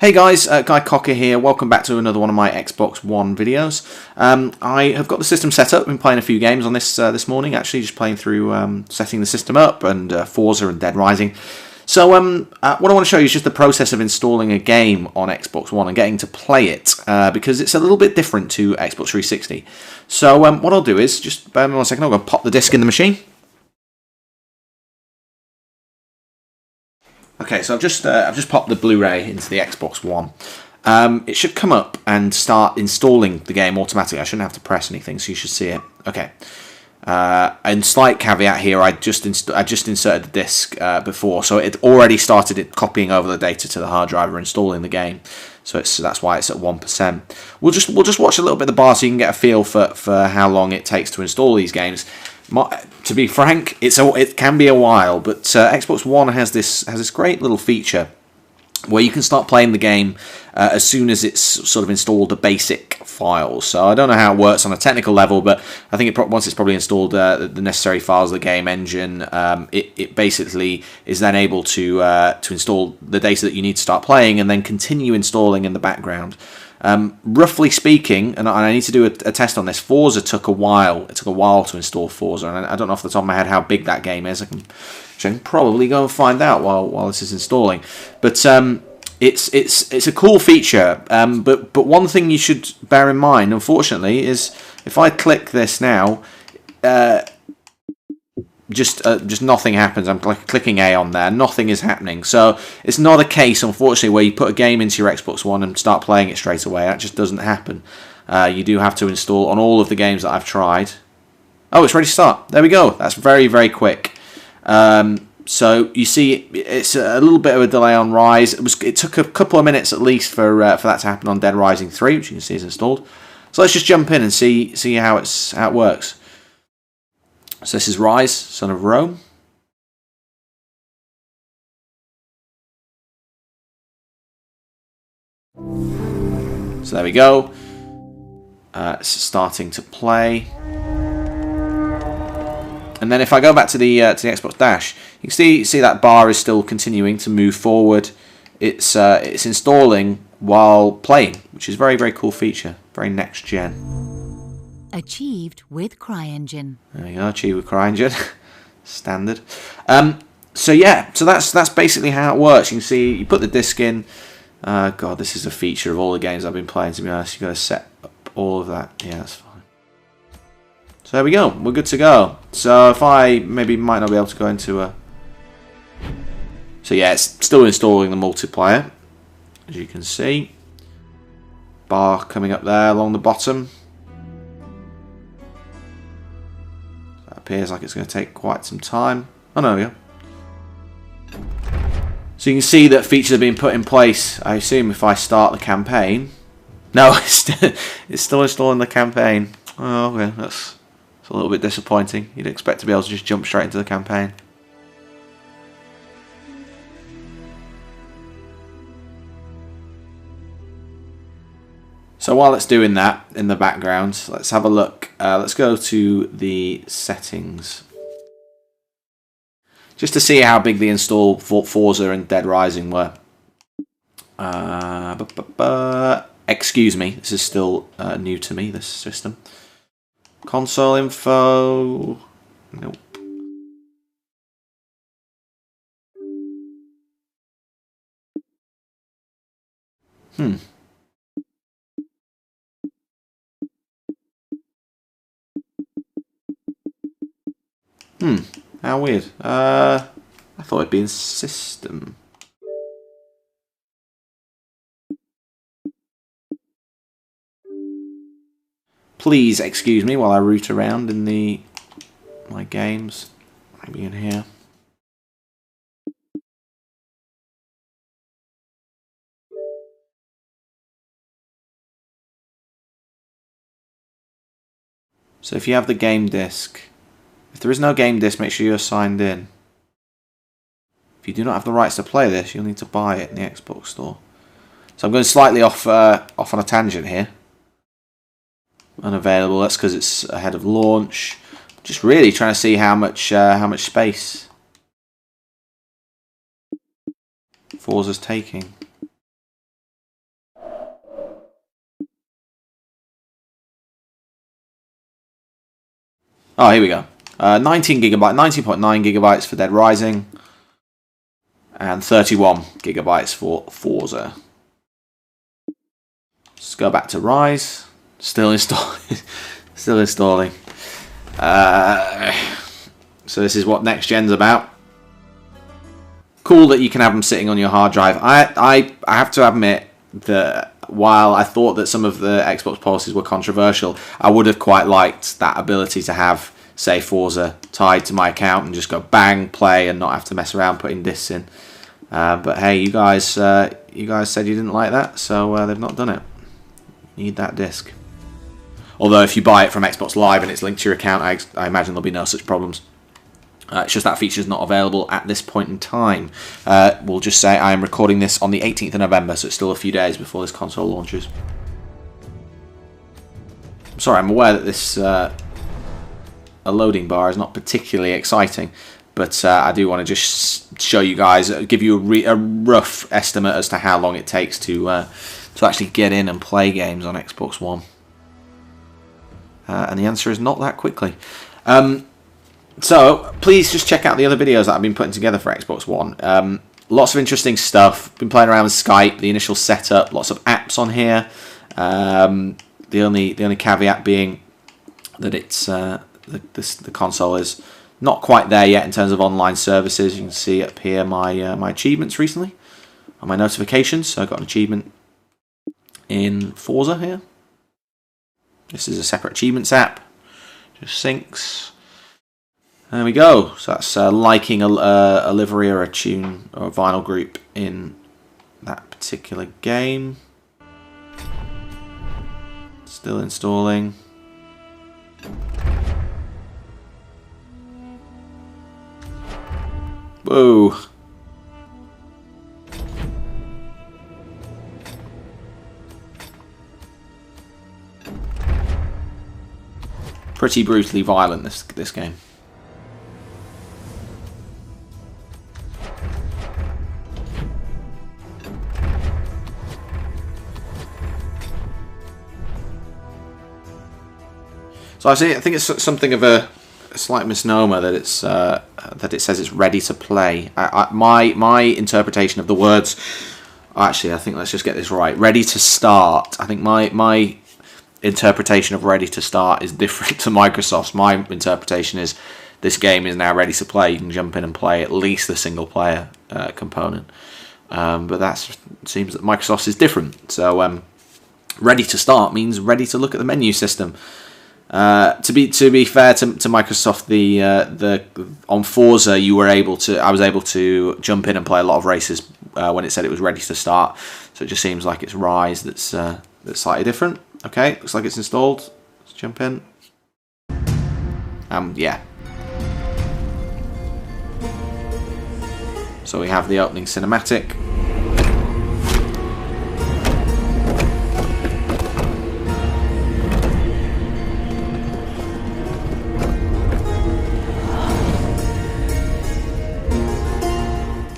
Hey guys, Guy Cocker here. Welcome back to another one of my Xbox One videos. I have got the system set up. I've been playing a few games on this morning. Actually, just playing through setting the system up and Forza and Dead Rising. So what I want to show you is just the process of installing a game on Xbox One and getting to play it because it's a little bit different to Xbox 360. So what I'll do is just bear with me 1 second. I'm going to pop the disc in the machine. Okay, so I've just popped the Blu-ray into the Xbox One. It should come up and start installing the game automatically. I shouldn't have to press anything, so you should see it. Okay. And slight caveat here: I just inserted the disc before, so it already started it copying over the data to the hard drive or installing the game. So that's why it's at 1%. We'll just watch a little bit of the bar so you can get a feel for how long it takes to install these games. To be frank, it can be a while, but Xbox One has this great little feature where you can start playing the game as soon as it's sort of installed the basic files. So I don't know how it works on a technical level, but I think once it's probably installed the necessary files, the game engine, it basically is then able to install the data that you need to start playing and then continue installing in the background. Roughly speaking, and I need to do a test on this, Forza took a while. It took a while to install Forza, and I don't know off the top of my head how big that game is. I can probably go and find out while this is installing. But it's a cool feature. But one thing you should bear in mind, unfortunately, is if I click this now, just nothing happens. I'm clicking A on there. Nothing is happening. So it's not a case, unfortunately, where you put a game into your Xbox One and start playing it straight away. That just doesn't happen. You do have to install on all of the games that I've tried. Oh, it's ready to start. There we go. That's very, very quick. So you see, it's a little bit of a delay on Rise. It took a couple of minutes at least for that to happen on Dead Rising 3, which you can see is installed. So let's just jump in and see how it works. So this is Rise, Son of Rome. So there we go. It's starting to play. And then if I go back to the Xbox Dash, you can see that bar is still continuing to move forward. It's installing while playing, which is a very, very cool feature. Very next gen. Achieved with CryEngine. There you go, achieved with CryEngine. Standard. So yeah, so that's basically how it works. You can see, you put the disc in. God, this is a feature of all the games I've been playing, to be honest. You've got to set up all of that. Yeah, that's fine. So there we go. We're good to go. So if I might not be able to go into a... So yeah, it's still installing the multiplayer, as you can see. Bar coming up there along the bottom. Appears like it's going to take quite some time. Oh, no, there we go. So you can see that features are being put in place. I assume if I start the campaign... No, it's still installing the campaign. Oh, okay, that's a little bit disappointing. You'd expect to be able to just jump straight into the campaign. So while it's doing that in the background, let's have a look. Let's go to the settings. Just to see how big the install for Forza and Dead Rising were. Excuse me, this is still new to me, this system. Console info. Nope. How weird. I thought it'd be in system. Please excuse me while I root around in my games. Maybe in here. So if you have the game disc, if there is no game disc, make sure you're signed in. If you do not have the rights to play this, you'll need to buy it in the Xbox store. So I'm going slightly off on a tangent here. Unavailable. That's because it's ahead of launch. Just really trying to see how much space Forza's taking. Oh, here we go. 19 gigabyte, 19.9 gigabytes for Dead Rising, and 31 gigabytes for Forza. Let's go back to Rise. Still installing. Still installing. So this is what next gen's about. Cool that you can have them sitting on your hard drive. I have to admit that while I thought that some of the Xbox policies were controversial, I would have quite liked that ability to have, say, Forza tied to my account and just go bang, play, and not have to mess around putting discs in. But hey, you guys said you didn't like that, so they've not done it. You need that disc. Although if you buy it from Xbox Live and it's linked to your account, I imagine there'll be no such problems. It's just that feature is not available at this point in time. We'll just say I am recording this on the 18th of November, so it's still a few days before this console launches. I'm sorry, I'm aware that this a loading bar is not particularly exciting, but I do want to just show you guys, give you a rough estimate as to how long it takes to actually get in and play games on Xbox One. And the answer is not that quickly. So please just check out the other videos that I've been putting together for Xbox One. Lots of interesting stuff. Been playing around with Skype, the initial setup, lots of apps on here. The only caveat being that it's the console is not quite there yet in terms of online services. You can see up here my achievements recently and my notifications. So I got an achievement in Forza here. This is a separate achievements app. Just syncs. There we go. So that's liking a livery or a tune or a vinyl group in that particular game. Still installing. Whoa. Pretty brutally violent, this game. So I think it's something of a slight misnomer that it's that it says it's ready to play. My interpretation of the words, actually, I think let's just get this right. Ready to start. I think my interpretation of ready to start is different to Microsoft's. My interpretation is this game is now ready to play. You can jump in and play at least the single player component. But that seems that Microsoft's is different. So ready to start means ready to look at the menu system. To be fair to Microsoft, the on Forza I was able to jump in and play a lot of races when it said it was ready to start. So it just seems like it's Rise that's slightly different. Okay, looks like it's installed. Let's jump in. Yeah. So we have the opening cinematic.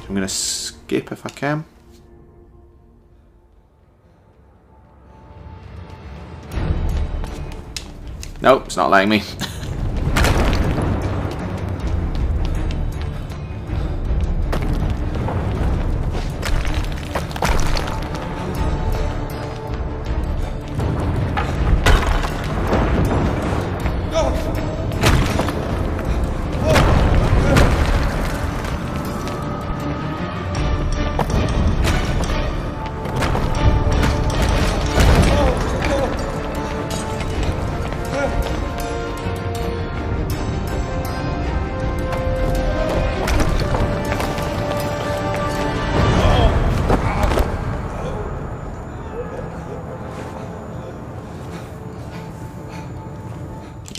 I'm going to skip if I can. Nope, it's not letting me.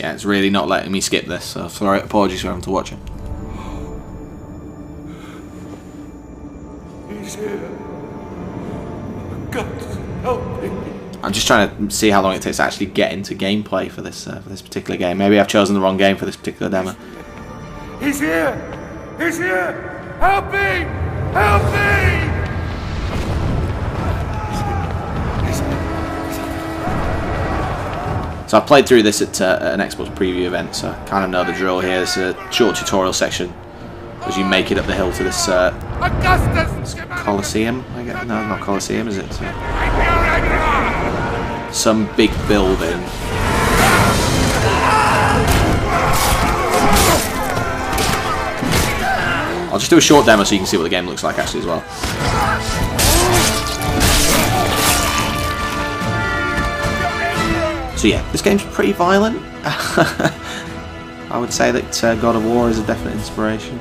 Yeah, it's really not letting me skip this, so sorry, apologies for having to watch it. He's here. God help me. I'm just trying to see how long it takes to actually get into gameplay for this particular game. Maybe I've chosen the wrong game for this particular demo. He's here. He's here. Help me. Help me. So I played through this at an Xbox preview event, so I kind of know the drill here. It's a short tutorial section as you make it up the hill to this Colosseum. I guess. No, not Colosseum, is it? Some big building. I'll just do a short demo so you can see what the game looks like actually as well. So yeah, this game's pretty violent. I would say that God of War is a definite inspiration.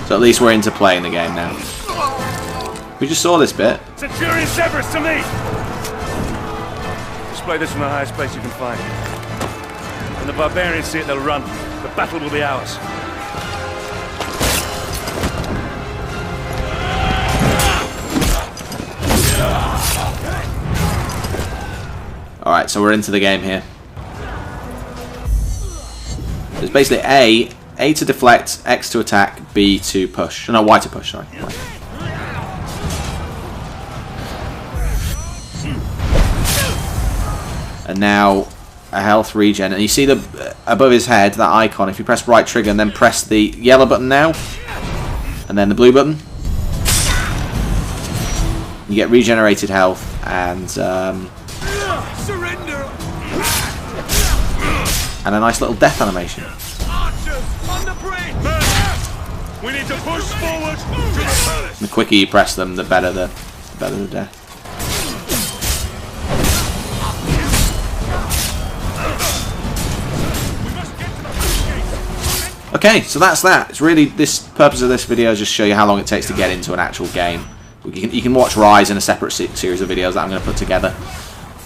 So at least we're into playing the game now. We just saw this bit. Centurion Severus to me! Display this from the highest place you can find. When the barbarians see it, they'll run. The battle will be ours. Alright, so we're into the game here. There's basically A to deflect, X to attack, B to push. No, Y to push, sorry. And now a health regen, and you see the above his head, that icon. If you press right trigger and then press the yellow button now, and then the blue button, you get regenerated health and Surrender! and a nice little death animation. Archers on the bridge! We need to push forward to the palace. The quicker you press them, the better the death. Okay, so that's that. It's really this purpose of this video is just show you how long it takes to get into an actual game. You can watch Rise in a separate series of videos that I'm going to put together.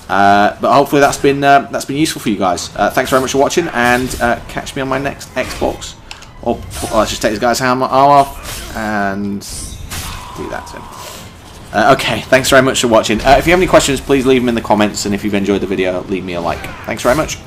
But hopefully that's been useful for you guys. Thanks very much for watching, and catch me on my next Xbox. Or let's just take this guy's arm off and do that to him. Okay, thanks very much for watching. If you have any questions, please leave them in the comments, and if you've enjoyed the video, leave me a like. Thanks very much.